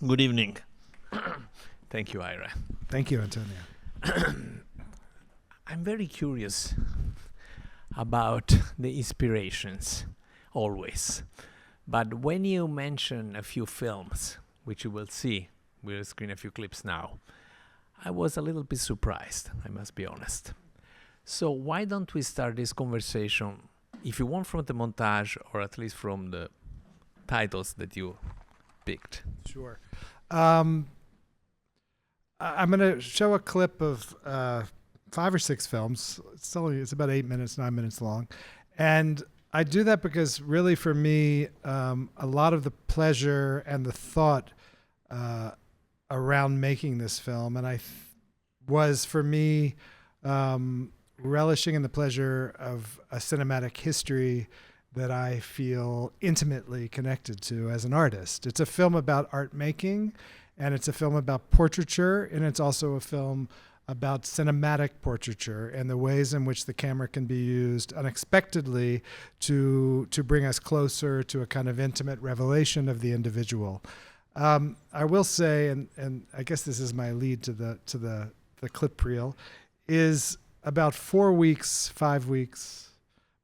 Good evening. Thank you, Ira. Thank you, Antonio. I'm very curious about the inspirations, always. But when you mention a few films, which you will see, we'll screen a few clips now, I was a little bit surprised, I must be honest. So why don't we start this conversation, if you want, from the montage, or at least from the titles that you picked? Sure. I'm going to show a clip of 5 or 6 films. It's about 8 minutes, 9 minutes long. And I do that because really for me, a lot of the pleasure and the thought around making this film, and was for me relishing in the pleasure of a cinematic history that I feel intimately connected to as an artist. It's a film about art making, and it's a film about portraiture, and it's also a film about cinematic portraiture and the ways in which the camera can be used unexpectedly to bring us closer to a kind of intimate revelation of the individual. I will say, and I guess this is my lead to the clip reel, is about 4 weeks, 5 weeks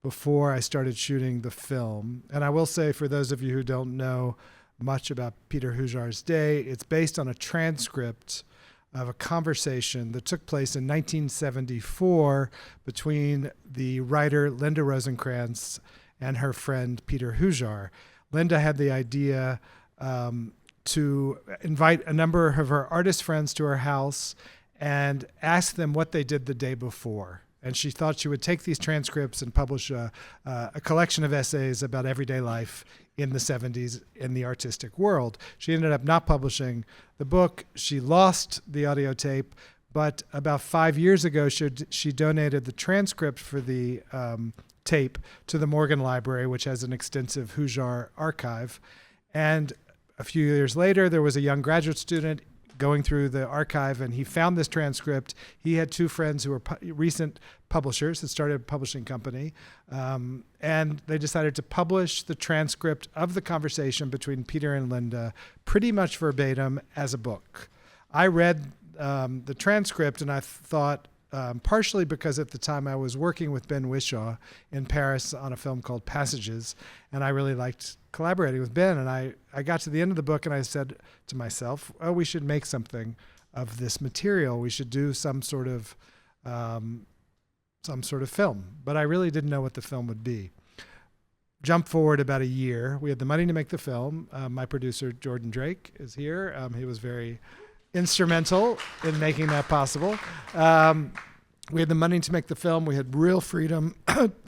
before I started shooting the film. And I will say, for those of you who don't know much about Peter Hujar's day, it's based on a transcript of a conversation that took place in 1974 between the writer Linda Rosenkrantz and her friend Peter Hujar. Linda had the idea to invite a number of her artist friends to her house and ask them what they did the day before. And she thought she would take these transcripts and publish a collection of essays about everyday life in the 70s in the artistic world. She ended up not publishing the book. She lost the audio tape, but about 5 years ago, she donated the transcript for the tape to the Morgan Library, which has an extensive Hujar archive. And a few years later, there was a young graduate student going through the archive, and he found this transcript. He had 2 friends who were recent publishers that started a publishing company, and they decided to publish the transcript of the conversation between Peter and Linda pretty much verbatim as a book. I read the transcript, and I thought, partially because at the time I was working with Ben Whishaw in Paris on a film called Passages, and I really liked collaborating with Ben, and I got to the end of the book and I said to myself, oh, we should make something of this material. We should do some sort of film. But I really didn't know what the film would be. Jump forward about a year. We had the money to make the film. My producer, Jordan Drake, is here. He was very instrumental in making that possible. We had the money to make the film. We had real freedom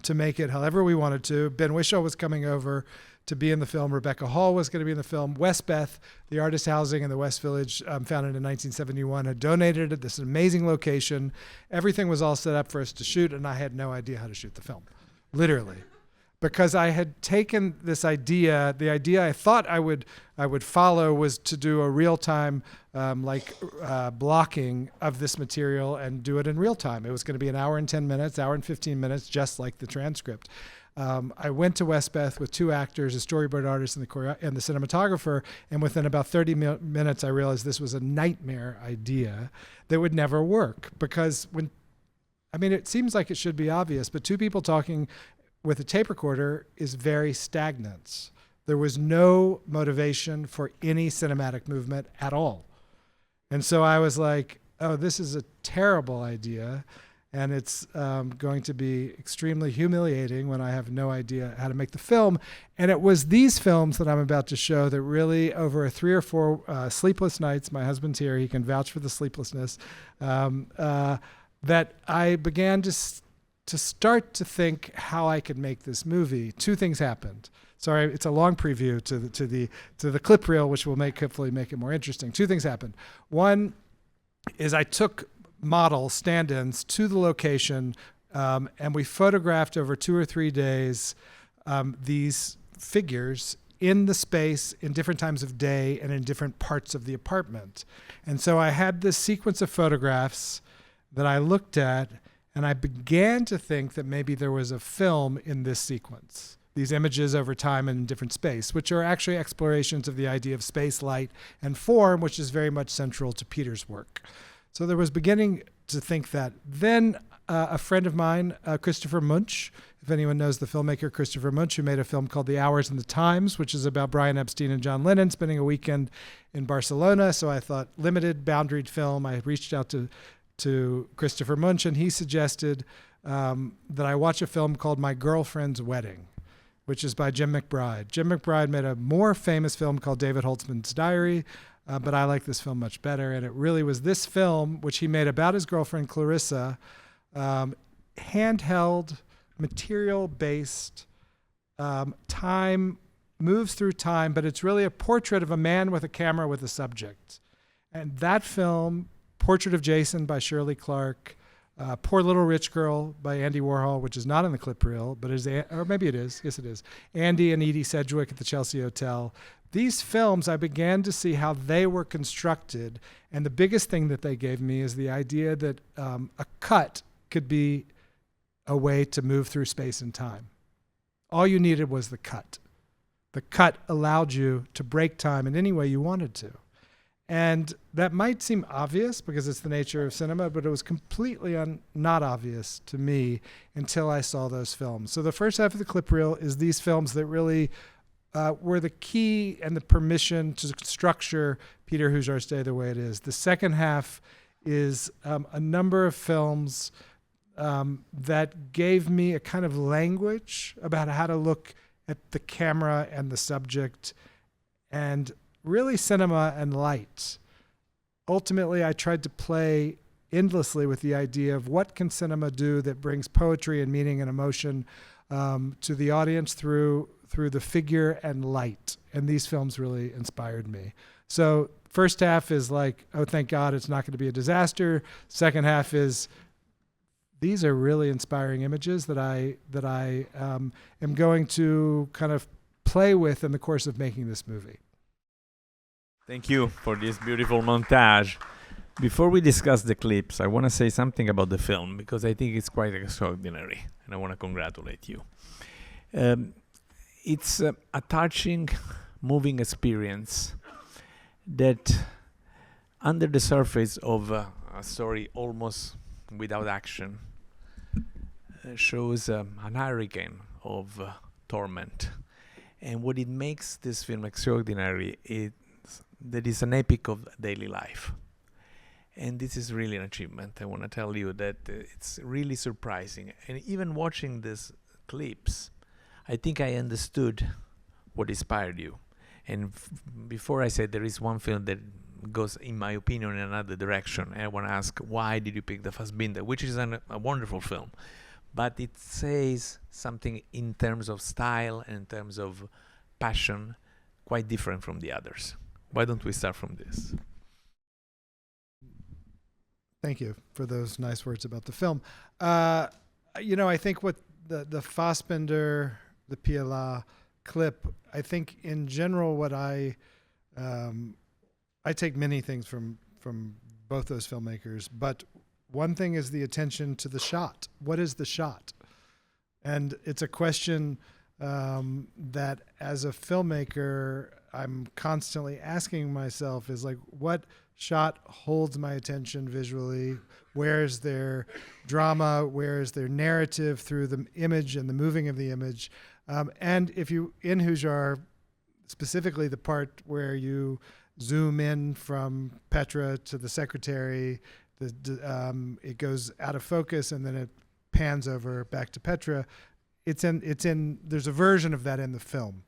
to make it however we wanted to. Ben Whishaw was coming over to be in the film. Rebecca Hall was going to be in the film. Westbeth, the artist housing in the West Village, founded in 1971, had donated it, this amazing location. Everything was all set up for us to shoot, and I had no idea how to shoot the film, literally. Because I had taken this idea, the idea I thought I would follow was to do a real-time blocking of this material and do it in real time. It was going to be an hour and 10 minutes, hour and 15 minutes, just like the transcript. I went to Westbeth with 2 actors, a storyboard artist and the cinematographer, and within about 30 minutes I realized this was a nightmare idea that would never work. Because it seems like it should be obvious, but 2 people talking with a tape recorder is very stagnant. There was no motivation for any cinematic movement at all. And so I was like, oh, this is a terrible idea, and it's going to be extremely humiliating when I have no idea how to make the film. And it was these films that I'm about to show that really, over 3 or 4 sleepless nights, my husband's here, he can vouch for the sleeplessness, that I began to start to think how I could make this movie. 2 things happened. Sorry, it's a long preview to the clip reel, which will hopefully make it more interesting. 2 things happened. One is I took models, stand-ins, to the location, and we photographed over 2 or 3 days these figures in the space in different times of day and in different parts of the apartment. And so I had this sequence of photographs that I looked at, and I began to think that maybe there was a film in this sequence. these images over time and in different space, which are actually explorations of the idea of space, light, and form, which is very much central to Peter's work. So there was beginning to think that. Then a friend of mine, Christopher Munch, if anyone knows the filmmaker Christopher Munch, who made a film called The Hours and the Times, which is about Brian Epstein and John Lennon spending a weekend in Barcelona. So I thought, limited, boundaried film. I reached out to Christopher Munch, and he suggested that I watch a film called My Girlfriend's Wedding, which is by Jim McBride. Jim McBride made a more famous film called David Holtzman's Diary, but I like this film much better. And it really was this film, which he made about his girlfriend Clarissa, handheld, material-based, time moves through time, but it's really a portrait of a man with a camera with a subject. And that film, Portrait of Jason by Shirley Clark, Poor Little Rich Girl by Andy Warhol, which is not in the clip reel, but is, or maybe it is. Yes, it is. Andy and Edie Sedgwick at the Chelsea Hotel. These films, I began to see how they were constructed, and the biggest thing that they gave me is the idea that a cut could be a way to move through space and time. All you needed was the cut. The cut allowed you to break time in any way you wanted to. And that might seem obvious because it's the nature of cinema, but it was completely not obvious to me until I saw those films. So the first half of the clip reel is these films that really were the key and the permission to structure Peter Hujar's Day the way it is. The second half is a number of films that gave me a kind of language about how to look at the camera and the subject, and really cinema and light. Ultimately, I tried to play endlessly with the idea of what can cinema do that brings poetry and meaning and emotion to the audience through the figure and light. And these films really inspired me. So first half is like, oh, thank God it's not going to be a disaster. Second half is, these are really inspiring images that I am going to kind of play with in the course of making this movie. Thank you for this beautiful montage. Before we discuss the clips, I want to say something about the film because I think it's quite extraordinary, and I want to congratulate you. It's a touching, moving experience that, under the surface of a story almost without action, shows an hurricane of torment. And what it makes this film extraordinary is that it's an epic of daily life. And this is really an achievement. I want to tell you that it's really surprising. And even watching these clips, I think I understood what inspired you. And before I said there is one film that goes, in my opinion, in another direction, and I want to ask, why did you pick The Fassbinder, which is a wonderful film. But it says something in terms of style and in terms of passion quite different from the others. Why don't we start from this? Thank you for those nice words about the film. I think what the Fassbinder, the PLA clip, I think in general what I take many things from both those filmmakers, but one thing is the attention to the shot. What is the shot? And it's a question that as a filmmaker, I'm constantly asking myself is like, what shot holds my attention visually? Where is there drama? Where is there narrative through the image and the moving of the image? And if you, in Hujar, specifically the part where you zoom in from Petra to the secretary, it goes out of focus and then it pans over back to Petra. It's in. There's a version of that in the film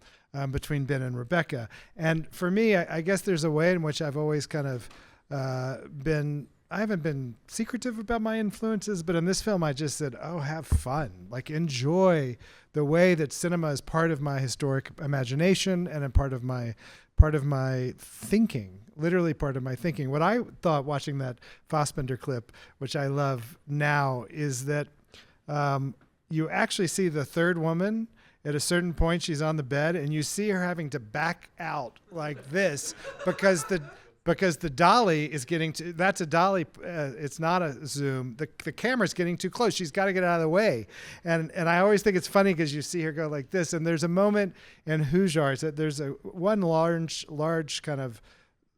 between Ben and Rebecca. And for me, I guess there's a way in which I've always kind of I haven't been secretive about my influences, but in this film, I just said, oh, have fun. Like, enjoy the way that cinema is part of my historic imagination and a part of my thinking, literally part of my thinking. What I thought watching that Fassbinder clip, which I love now, is that you actually see the third woman at a certain point. She's on the bed and you see her having to back out like this because because the dolly is getting to, that's a dolly. It's not a zoom. The camera's getting too close. She's got to get out of the way. And I always think it's funny because you see her go like this. And there's a moment in Hujar that there's one large kind of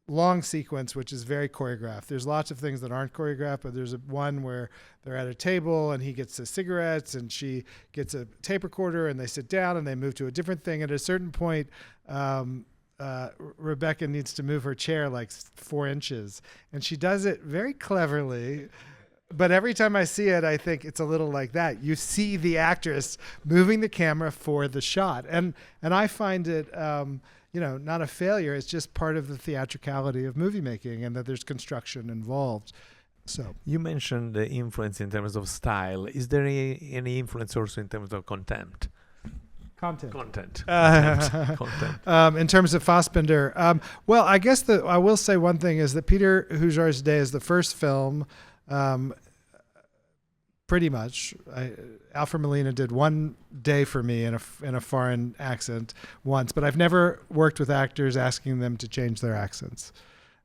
long sequence, which is very choreographed. There's lots of things that aren't choreographed, but there's one where they're at a table and he gets the cigarettes and she gets a tape recorder and they sit down and they move to a different thing. At a certain point, Rebecca needs to move her chair like 4 inches, and she does it very cleverly. But every time I see it, I think it's a little like that. You see the actress moving the camera for the shot, and I find it, not a failure. It's just part of the theatricality of movie making, and that there's construction involved. So you mentioned the influence in terms of style. Is there any influence also in terms of content? Content. Content. In terms of Fassbinder, well, I guess I will say one thing is that Peter Hujar's Day is the first film. Pretty much, Alfred Molina did one day for me in a foreign accent once, but I've never worked with actors asking them to change their accents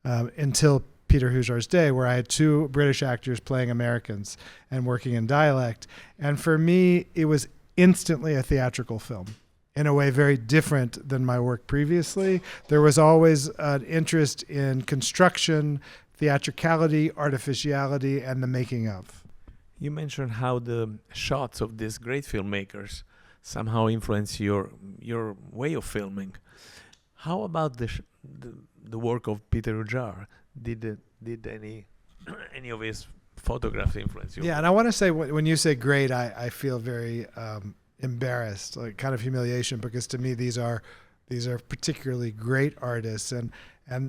until Peter Hujar's Day, where I had 2 British actors playing Americans and working in dialect. And for me, it was instantly a theatrical film in a way very different than my work previously. There was always an interest in construction, theatricality, artificiality, and the making of. You mentioned how the shots of these great filmmakers somehow influence your way of filming. How about the work of Peter Hujar? Did any of his photographs influence you? Yeah, and I want to say when you say great, I feel very embarrassed, like kind of humiliation, because to me these are particularly great artists, and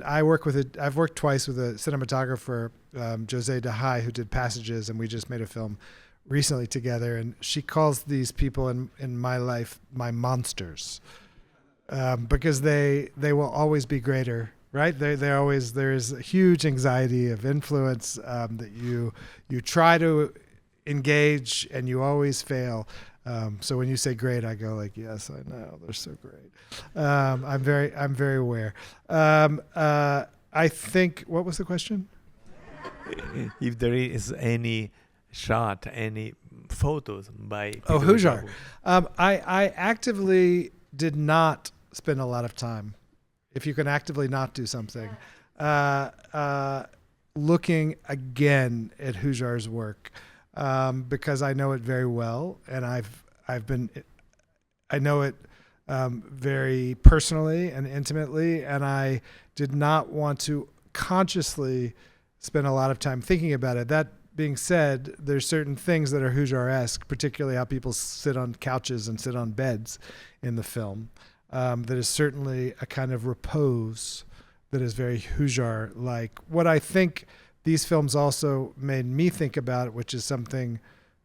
I've worked twice with a cinematographer, Jose De Hai, who did Passages, and we just made a film recently together, and she calls these people in my life my monsters, because they will always be greater. Right? There's a huge anxiety of influence that you try to engage and you always fail. So when you say great, I go like, yes, I know, they're so great. I'm very aware. I think, what was the question? If there is any shot, any photos by Peter Hujar. I actively did not spend a lot of time, if you can actively not do something, looking again at Hujar's work, because I know it very well, and I know it very personally and intimately, and I did not want to consciously spend a lot of time thinking about it. That being said, there's certain things that are Hujar-esque, particularly how people sit on couches and sit on beds in the film. That is certainly a kind of repose that is very Hujar-like. What I think these films also made me think about, which is something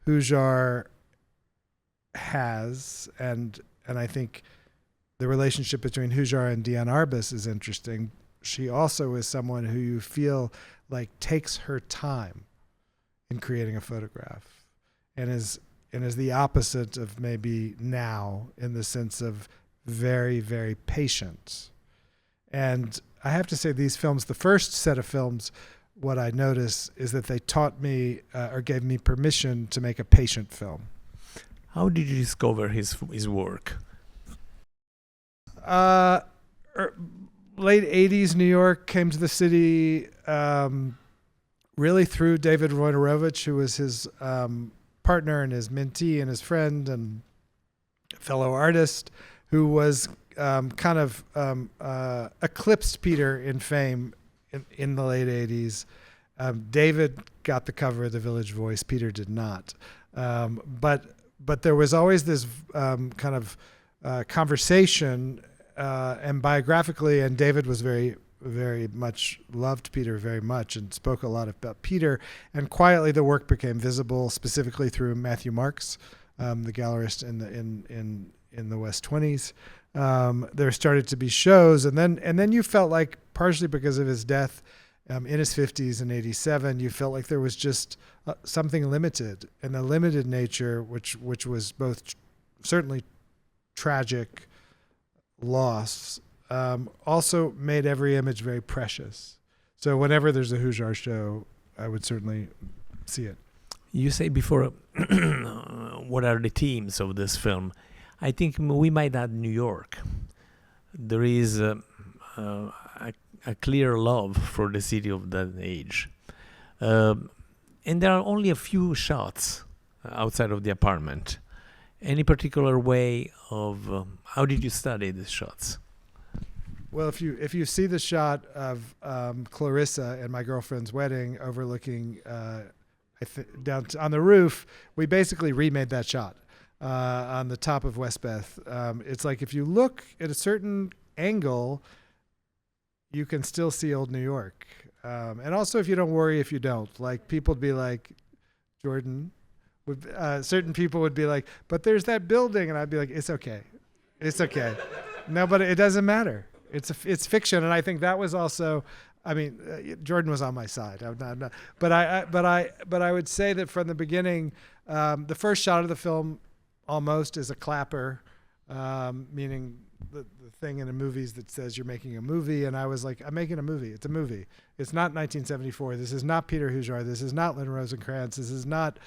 Hujar has, and I think the relationship between Hujar and Diane Arbus is interesting. She also is someone who you feel like takes her time in creating a photograph, and is the opposite of maybe now, in the sense of very, very patient. And I have to say, these films, the first set of films, what I notice is that they taught me or gave me permission to make a patient film. How did you discover his work? Late 80s New York, came to the city really through David Wojnarowicz, who was his partner and his mentee and his friend and fellow artist, who was kind of eclipsed Peter in fame in the late 80s. David got the cover of the Village Voice. Peter did not. But there was always this kind of conversation, and biographically, and David was very, very much loved Peter very much and spoke a lot about Peter. And quietly, the work became visible, specifically through Matthew Marks, the gallerist in the West 20s. There started to be shows, and then you felt like, partially because of his death in his 50s in 87, you felt like there was just something limited, and the limited nature, which was both certainly tragic loss, also made every image very precious. So whenever there's a Hujar show, I would certainly see it. You say before, what are the themes of this film? I think we might add New York. There is a clear love for the city of that age. And there are only a few shots outside of the apartment. Any particular way of how did you study these shots? Well, if you see the shot of Clarissa and my girlfriend's wedding overlooking down on the roof, we basically remade that shot on the top of Westbeth. It's like if you look at a certain angle, you can still see old New York. And also, if you don't worry if you don't. Like, people would be like, Jordan, certain people would be like, but there's that building. And I'd be like, it's okay. It's okay. No, but it doesn't matter. It's fiction. And I think that was also, I mean, Jordan was on my side. I'm not, but I would say that from the beginning, the first shot of the film almost is a clapper, meaning the thing in the movies that says you're making a movie. And I was like, I'm making a movie. It's a movie. It's not 1974. This is not Peter Hujar. This is not Linda Rosenkrantz. This is not.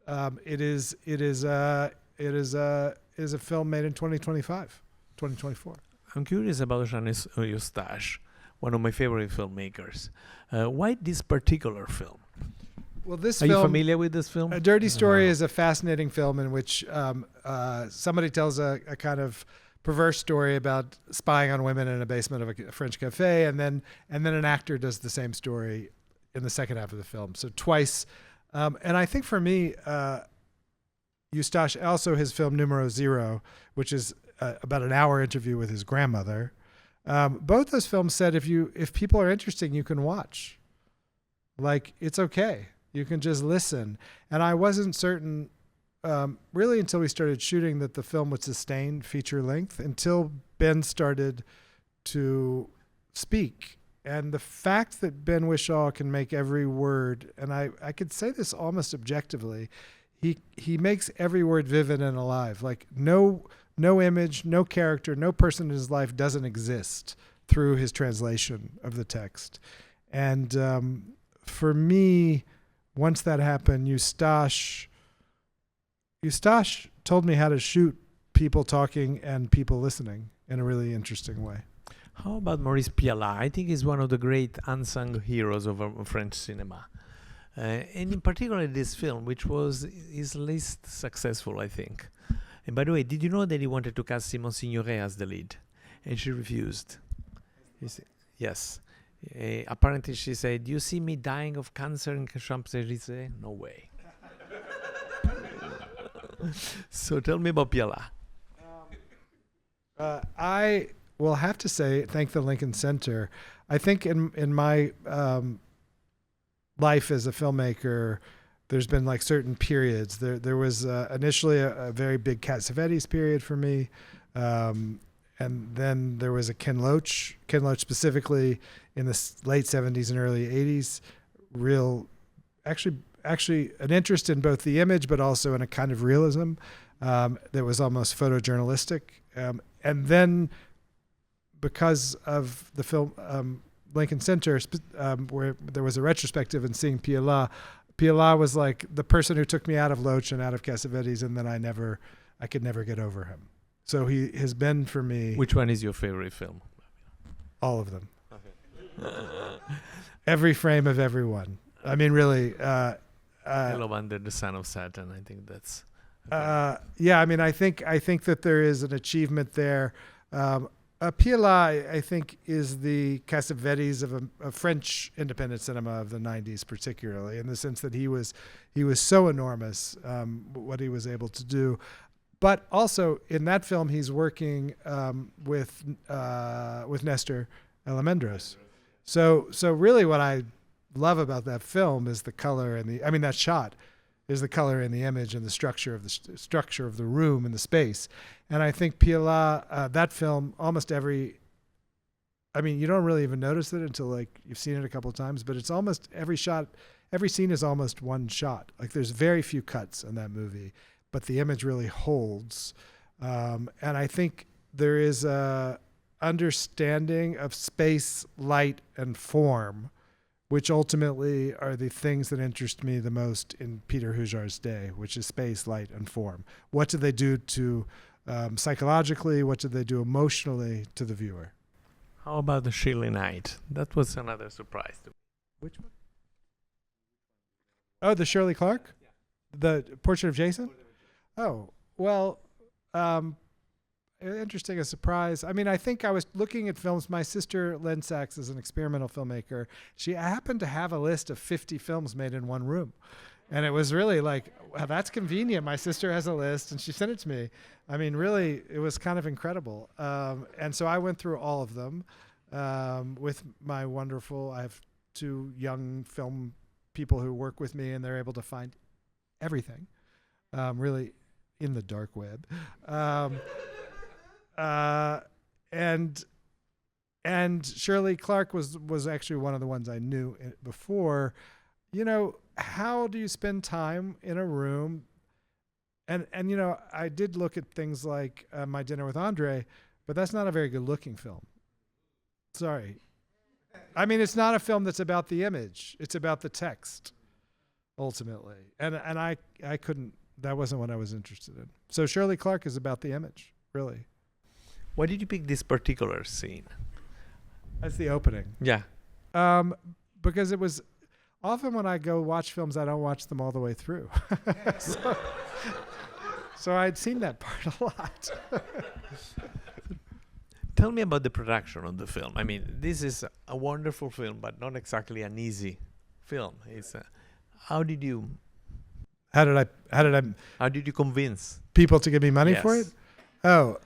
It is a film made in 2024. I'm curious about Janus one of my favorite filmmakers. Why this particular film? Well, this Are film, you familiar with this film? A Dirty Story is a fascinating film in which somebody tells a kind of perverse story about spying on women in a basement of a French cafe, and then an actor does the same story in the second half of the film. So twice. And I think for me, Eustache, also his film Numero Zero, which is about an hour interview with his grandmother. Both those films said if people are interesting, you can watch. Like, it's okay. You can just listen. And I wasn't certain really until we started shooting that the film would sustain feature length, until Ben started to speak. And the fact that Ben Whishaw can make every word, and I could say this almost objectively, he makes every word vivid and alive. Like no image, no character, no person in his life doesn't exist through his translation of the text. And for me, once that happened, Eustache told me how to shoot people talking and people listening in a really interesting way. How about Maurice Pialat? I think he's one of the great unsung heroes of French cinema. And in particular this film, which was his least successful, I think. And by the way, did you know that he wanted to cast Simone Signoret as the lead? And she refused. Yes. Apparently she said, "Do you see me dying of cancer in Champs-Élysées?" No way. So tell me about Pialat. I will have to say, thank the Lincoln Center. I think in my life as a filmmaker, there's been like certain periods. There was initially a very big Cassavetes period for me, and then there was a Ken Loach specifically in the late 70s and early 80s. Actually an interest in both the image, but also in a kind of realism that was almost photojournalistic. And then, because of the film Lincoln Center, where there was a retrospective and seeing Pialat was like the person who took me out of Loach and out of Cassavetes, and then I could never get over him. So he has been for me. Which one is your favorite film? All of them. Okay. Every frame of every one. I mean, really. I love Under the Son of Satan. I think that's. Yeah, I mean, I think that there is an achievement there. Pialat, I think, is the Cassavetes of a French independent cinema of the 90s, particularly in the sense that he was so enormous, what he was able to do. But also in that film, he's working with Nestor Almendros. So really, what I love about that film is the color and that shot is the color and the image and the structure of the room and the space. And I think Pialat, that film, almost you don't really even notice it until like you've seen it a couple of times, but it's almost every scene is almost one shot. Like there's very few cuts in that movie, but the image really holds. And I think there is a understanding of space, light, and form which ultimately are the things that interest me the most in Peter Hujar's day, which is space, light, and form. What did they do to psychologically? What did they do emotionally to the viewer? How about the chilly night? That was another surprise to me. Which one? Oh, the Shirley Clarke? Yeah. The Portrait of Jason? Oh, well, interesting, a surprise. I mean, I think I was looking at films. My sister, Linda Sachs, is an experimental filmmaker. She happened to have a list of 50 films made in one room. And it was really like, wow, that's convenient. My sister has a list, and she sent it to me. I mean, really, it was kind of incredible. And so I went through all of them with my wonderful, I have 2 young film people who work with me, and they're able to find everything, really in the dark web. And Shirley Clarke was actually one of the ones I knew before. You know, how do you spend time in a room? And you know, I did look at things like My Dinner with Andre, but that's not a very good looking film. Sorry. I mean, it's not a film that's about the image. It's about the text, ultimately. And I couldn't, that wasn't what I was interested in. So Shirley Clarke is about the image, really. Why did you pick this particular scene? That's the opening. Yeah. Because it was, often when I go watch films, I don't watch them all the way through. So I'd seen that part a lot. Tell me about the production of the film. I mean, this is a wonderful film, but not exactly an easy film. It's how did you convince people to give me money for it? Yes. Oh,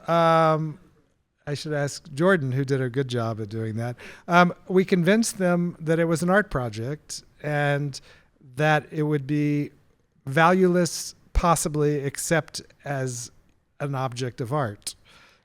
I should ask Jordan, who did a good job at doing that. We convinced them that it was an art project and that it would be valueless, possibly, except as an object of art.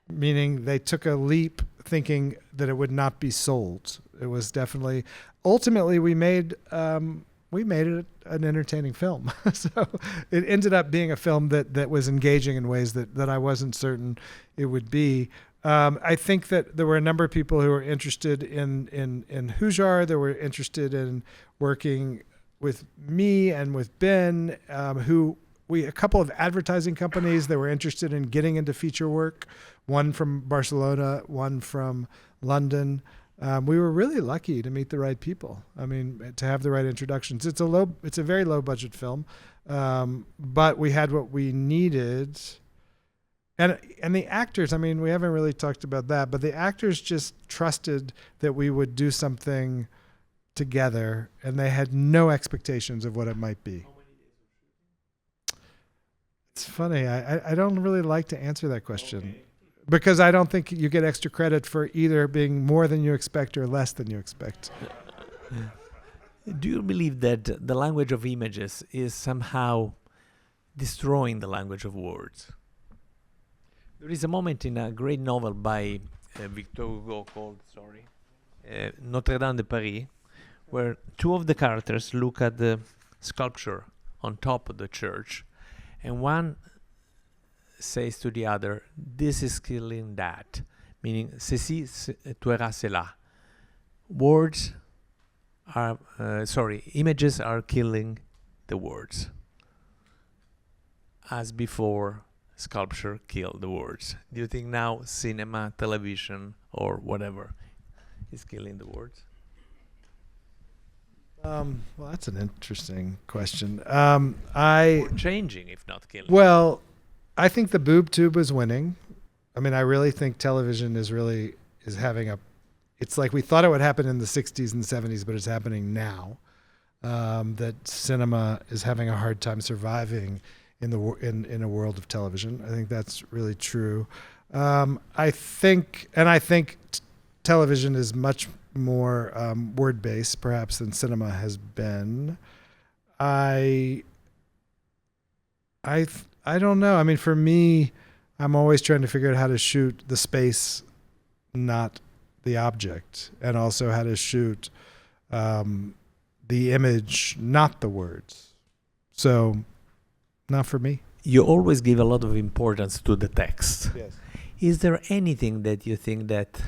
Meaning they took a leap thinking that it would not be sold. It was definitely, ultimately we made it an entertaining film. So it ended up being a film that was engaging in ways that I wasn't certain it would be. I think that there were a number of people who were interested in Hujar. They were interested in working with me and with Ben, a couple of advertising companies that were interested in getting into feature work, one from Barcelona, one from London. We were really lucky to meet the right people. I mean, to have the right introductions. It's a very low budget film, but we had what we needed. And the actors, I mean, we haven't really talked about that, but the actors just trusted that we would do something together, and they had no expectations of what it might be. It's funny. I don't really like to answer that question because I don't think you get extra credit for either being more than you expect or less than you expect. Do you believe that the language of images is somehow destroying the language of words? There is a moment in a great novel by Victor Hugo called Notre Dame de Paris, where 2 of the characters look at the sculpture on top of the church, and one says to the other, "This is killing that," meaning "Ceci tuera cela." Words are, images are killing the words. As before, sculpture killed the words. Do you think now cinema, television, or whatever is killing the words? Well, that's an interesting question. Or changing, if not killing. Well, I think the boob tube is winning. I mean, I really think television is having it's like we thought it would happen in the 60s and 70s, but it's happening now. That cinema is having a hard time surviving in a world of television. I think that's really true. I think television is much more word-based, perhaps, than cinema has been. I don't know. I mean, for me, I'm always trying to figure out how to shoot the space, not the object, and also how to shoot the image, not the words. So, not for me. You always give a lot of importance to the text. Yes. Is there anything that you think that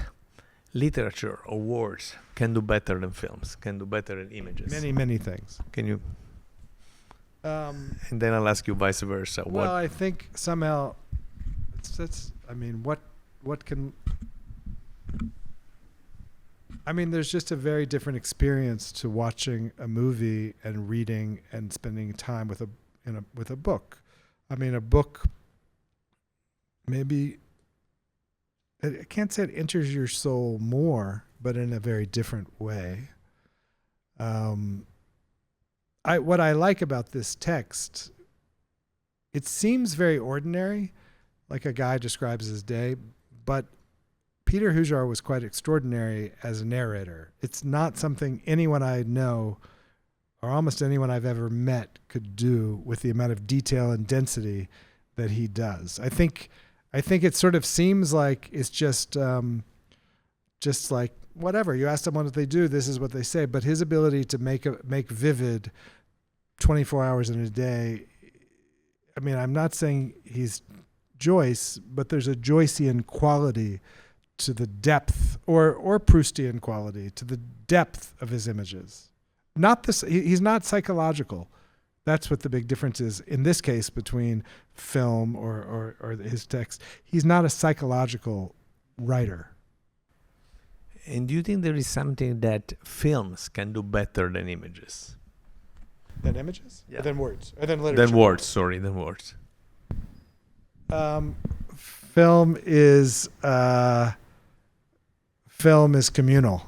literature or words can do better than films, can do better than images? Many things. Can you? And then I'll ask you vice versa. Well, I think somehow I mean, what can... I mean, there's just a very different experience to watching a movie and reading and spending time with a book. I mean, a book, maybe, I can't say it enters your soul more, but in a very different way. What I like about this text, it seems very ordinary, like a guy describes his day, but Peter Hujar was quite extraordinary as a narrator. It's not something anyone I know or almost anyone I've ever met could do with the amount of detail and density that he does. I think it sort of seems like it's just like whatever. You ask someone what they do, this is what they say. But his ability to make vivid 24 hours in a day, I mean, I'm not saying he's Joyce, but there's a Joycean quality to the depth, or Proustian quality to the depth of his images. Not this. He's not psychological. That's what the big difference is in this case between film or his text. He's not a psychological writer. And do you think there is something that films can do better than images? Than images? Yeah. Or than words? Or than literature? Than words, sorry, than words. Film is communal.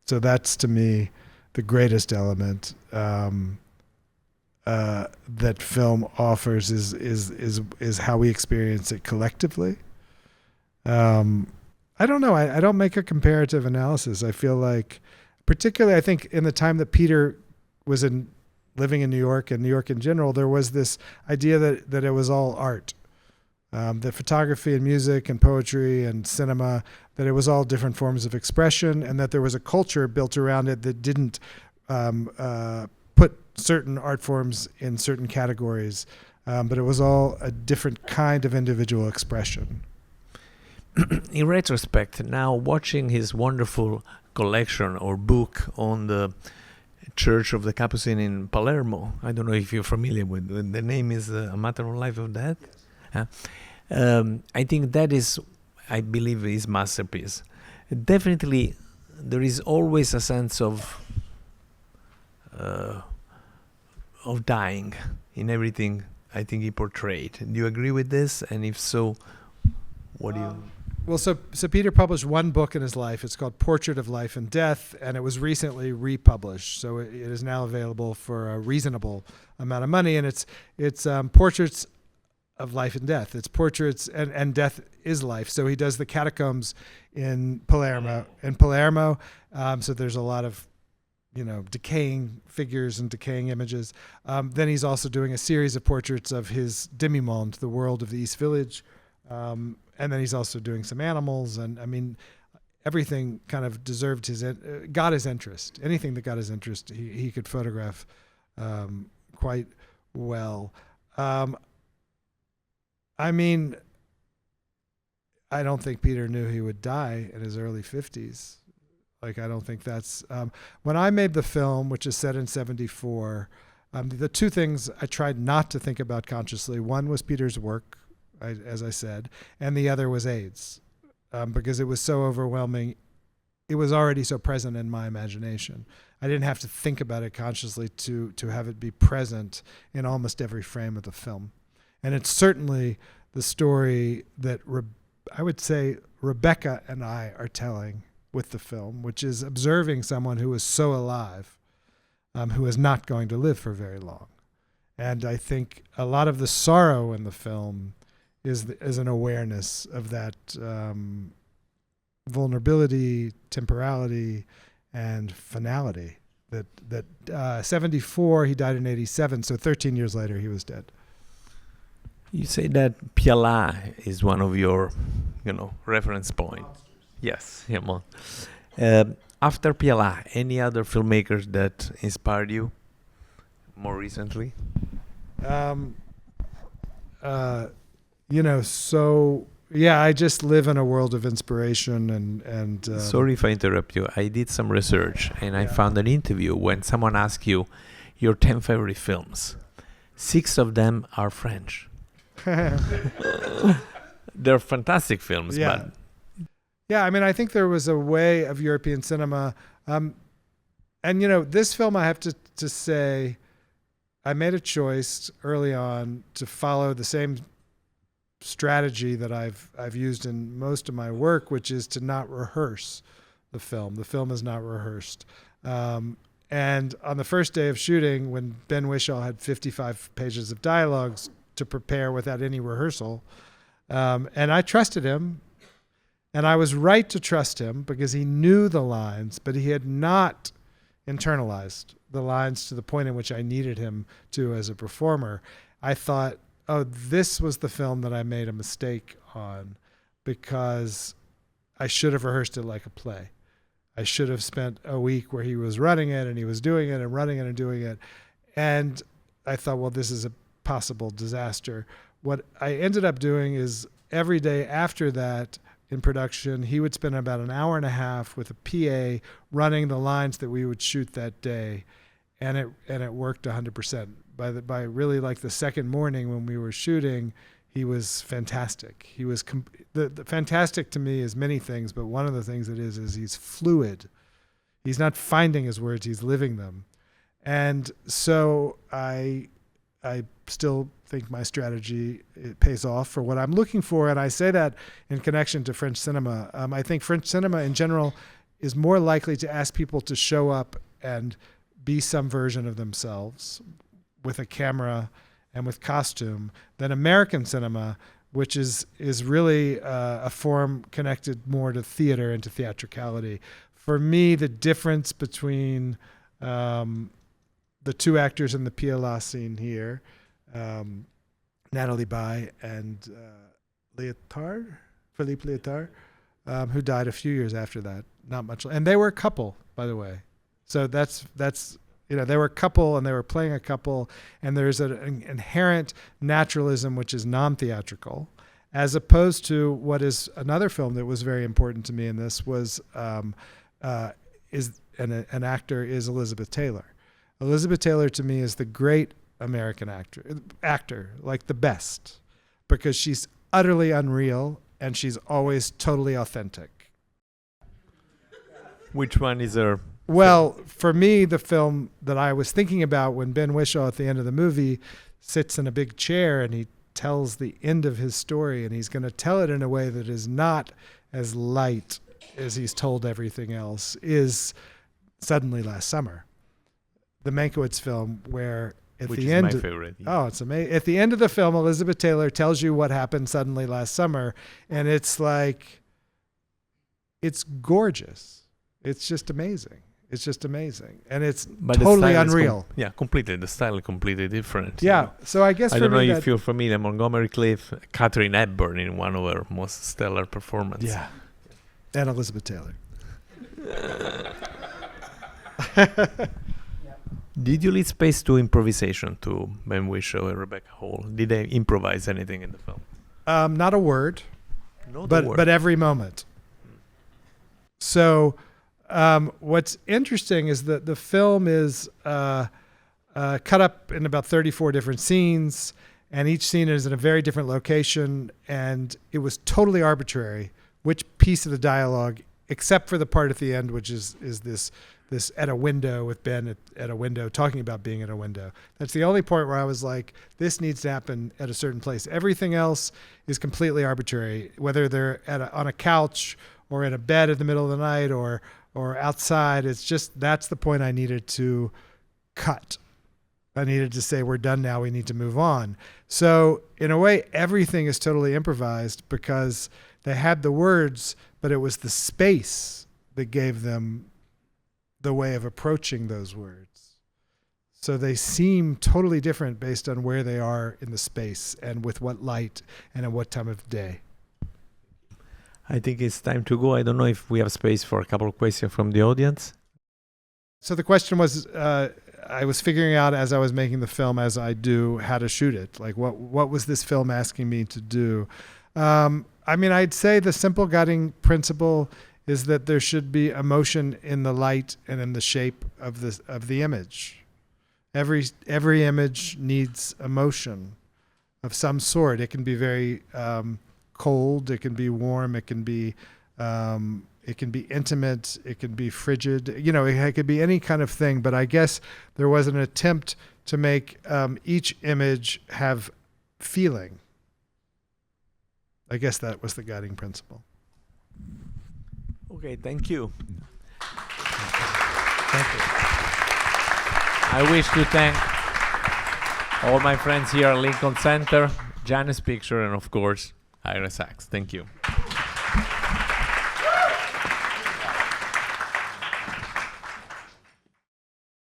So that's, to me, the greatest element that film offers is how we experience it collectively. I don't know. I don't make a comparative analysis. I feel like, particularly, I think in the time that Peter was living in New York and New York in general, there was this idea that it was all art. That photography and music and poetry and cinema, that it was all different forms of expression, and that there was a culture built around it that didn't put certain art forms in certain categories, but it was all a different kind of individual expression. In retrospect, now watching his wonderful collection or book on the Church of the Capuchin in Palermo, I don't know if you're familiar with the name is A Matter of Life or Death. I think that is, I believe, his masterpiece. Definitely, there is always a sense of dying in everything I think he portrayed. Do you agree with this? And if so, what do you... Well, so Peter published one book in his life. It's called Portrait of Life and Death, and it was recently republished. So it is now available for a reasonable amount of money, and it's portraits of life and death. It's portraits, and death is life. So he does the catacombs in Palermo. So there's a lot of, decaying figures and decaying images. Then he's also doing a series of portraits of his demi-monde, the world of the East Village. And then he's also doing some animals. And I mean, everything kind of deserved got his interest. Anything that got his interest, he could photograph quite well. I mean, I don't think Peter knew he would die in his early 50s. Like, I don't think that's... when I made the film, which is set in 1974, the two things I tried not to think about consciously, one was Peter's work, as I said, and the other was AIDS, because it was so overwhelming. It was already so present in my imagination. I didn't have to think about it consciously to have it be present in almost every frame of the film. And it's certainly the story that I would say Rebecca and I are telling with the film, which is observing someone who is so alive, who is not going to live for very long. And I think a lot of the sorrow in the film is an awareness of that vulnerability, temporality, and finality. That 74, he died in 87, so 13 years later he was dead. You say that Piala is one of your, reference points. Yes, after Piala, any other filmmakers that inspired you more recently? yeah, I just live in a world of inspiration and Sorry if I interrupt you. I did some research and I found an interview when someone asked you your 10 favorite films. 6 of them are French. They're fantastic films, but yeah, I mean, I think there was a way of European cinema. And, you know, this film, I have to say, I made a choice early on to follow the same strategy that I've used in most of my work, which is to not rehearse the film. The film is not rehearsed. And on the first day of shooting, when Ben Whishaw had 55 pages of dialogues to prepare without any rehearsal, and I trusted him, and I was right to trust him because he knew the lines, but he had not internalized the lines to the point in which I needed him to as a performer. I thought, oh, this was the film that I made a mistake on because I should have rehearsed it like a play. I should have spent a week where he was running it and he was doing it and running it and doing it. And I thought, well, this is a possible disaster. What I ended up doing is every day after that in production, he would spend about an hour and a half with a PA running the lines that we would shoot that day. And it worked 100%. By really like the second morning when we were shooting, he was fantastic. He was the fantastic to me is many things, but one of the things it is he's fluid. He's not finding his words, he's living them. And so I still think my strategy, it pays off for what I'm looking for. And I say that in connection to French cinema. I think French cinema in general is more likely to ask people to show up and be some version of themselves with a camera and with costume than American cinema, which is really a form connected more to theater and to theatricality. For me, the difference between the two actors in the PLA scene here, Natalie Baye and Philippe Léotard, who died a few years after that, not much. And they were a couple, by the way. So that's they were a couple and they were playing a couple, and there's an inherent naturalism which is non-theatrical, as opposed to what is another film that was very important to me in this was an actor is Elizabeth Taylor. Elizabeth Taylor to me is the great American actor, like the best, because she's utterly unreal and she's always totally authentic. Which one is her? Well, for me, the film that I was thinking about when Ben Whishaw at the end of the movie sits in a big chair and he tells the end of his story, and he's going to tell it in a way that is not as light as he's told everything else, is Suddenly Last Summer, the Mankiewicz film, where at Which the is end, my favorite. Yeah. Oh, it's amazing. At the end of the film, Elizabeth Taylor tells you what happened suddenly last summer, and it's like, it's gorgeous. It's just amazing. It's just amazing, and it's totally unreal. Completely. The style is completely different. Yeah. So I guess I don't know if you're familiar. Montgomery Clift, Katharine Hepburn in one of her most stellar performances. Yeah. And Elizabeth Taylor. Did you leave space to improvisation to Ben Whishaw and Rebecca Hall? Did they improvise anything in the film? Not a word, Not but a word. but every moment. So. What's interesting is that the film is cut up in about 34 different scenes, and each scene is in a very different location, and it was totally arbitrary which piece of the dialogue, except for the part at the end, which is this at a window with Ben at a window talking about being at a window. That's the only part where I was like, this needs to happen at a certain place. Everything else is completely arbitrary, whether they're on a couch or in a bed in the middle of the night or outside. It's just, that's the point I needed to cut. I needed to say, we're done now, we need to move on. So in a way, everything is totally improvised because they had the words, but it was the space that gave them the way of approaching those words. So they seem totally different based on where they are in the space and with what light and at what time of day. I think it's time to go. I don't know if we have space for a couple of questions from the audience. So the question was, I was figuring out as I was making the film, as I do, how to shoot it. Like what was this film asking me to do? I mean, I'd say the simple guiding principle is that there should be emotion in the light and in the shape of the image. Every image needs emotion of some sort. It can be very cold. It can be warm. It can be intimate. It can be frigid. It could be any kind of thing. But I guess there was an attempt to make each image have feeling. I guess that was the guiding principle. Okay, thank you. Thank you. I wish to thank all my friends here at Lincoln Center, Janus Picture, and of course, Ira Sachs. Thank you.